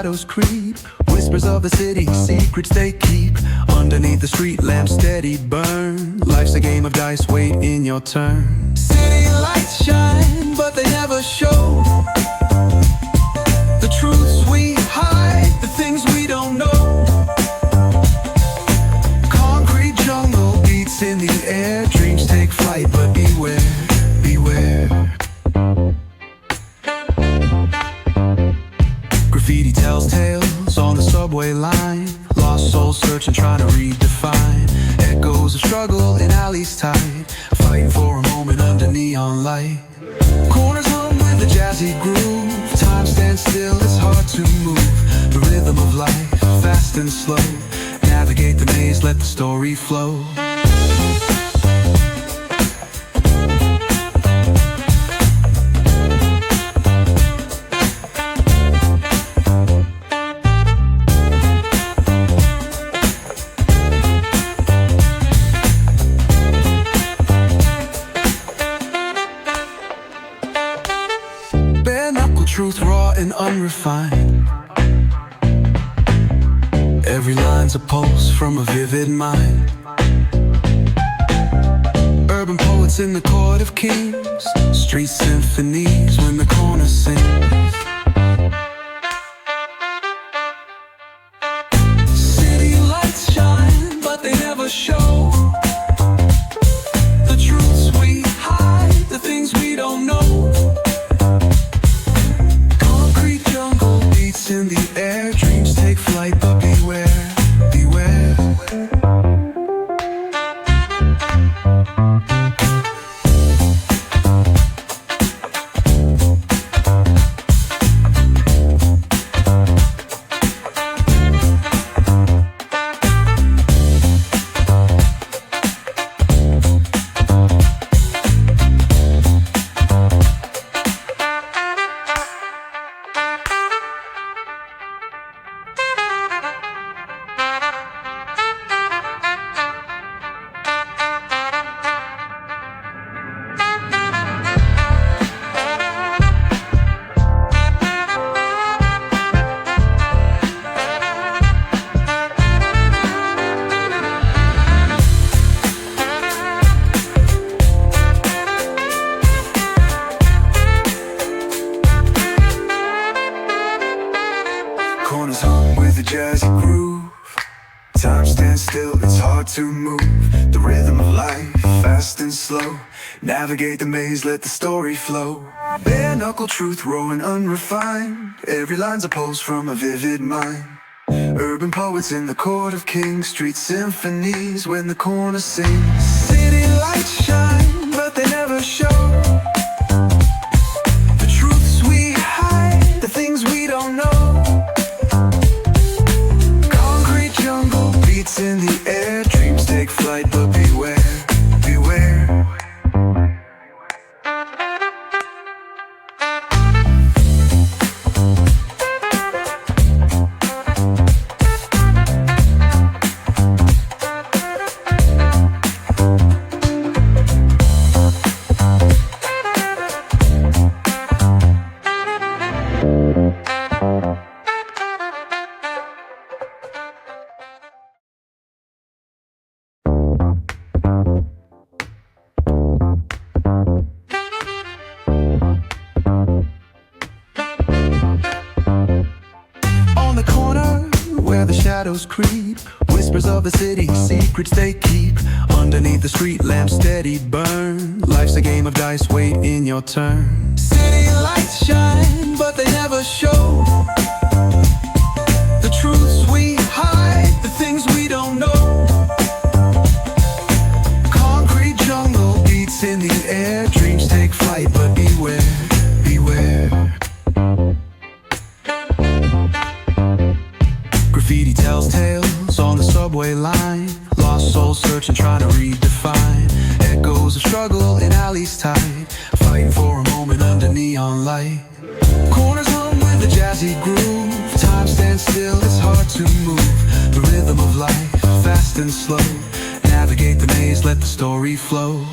shadows creep, whispers of the city, secrets they keep. Underneath the street lamps steady burn. Life's a game of dice, wait in your turn. City lights shine, but they never show the truths we hide, the things we don't know. Concrete jungle beats in the air. Dreams take flight, but beware, beware. Graffiti tells tales on the subway line. Lost souls searching, trying to redefine. Echoes of struggle in alleys tight, fighting for a moment under neon light. Corners hum with a jazzy groove. Time stands still, it's hard to move. The rhythm of life, fast and slow. Navigate the maze, let the story flow. Truth raw and unrefined. Every line's a pulse from a vivid mind. Urban poets in the court of kings. Street symphonies when the corner sings. City lights shine, but they never show the truths we hide, the things we don't know. In the air, dreams take flight, but beware, beware. Corners hum with a jazzy groove. Time stands still, it's hard to move. The rhythm of life, fast and slow. Navigate the maze, let the story flow. Bare knuckle truth, raw and unrefined. Every line's a pulse from a vivid mind. Urban poets in the court of kings. Street symphonies when the corner sings. City lights shine, but they never show the truths we hide, the things we don't know. In the air, dreams take flight, but beware, beware. Where the shadows creep, whispers of the city, secrets they keep. Underneath the street lamps steady burn. Life's a game of dice, wait in your turn. City lights shine, but they never show the truths we hide, the things we don't know. Concrete jungle beats in the air. Dreams take flight, but beware, beware. Graffiti tells tales on the subway line. Lost souls searching, trying to redefine. Echoes of struggle in alleys tight, fighting for a moment under neon light. Corners hum with a jazzy groove. Time stands still, it's hard to move. The rhythm of life, fast and slow. Navigate the maze, let the story flow.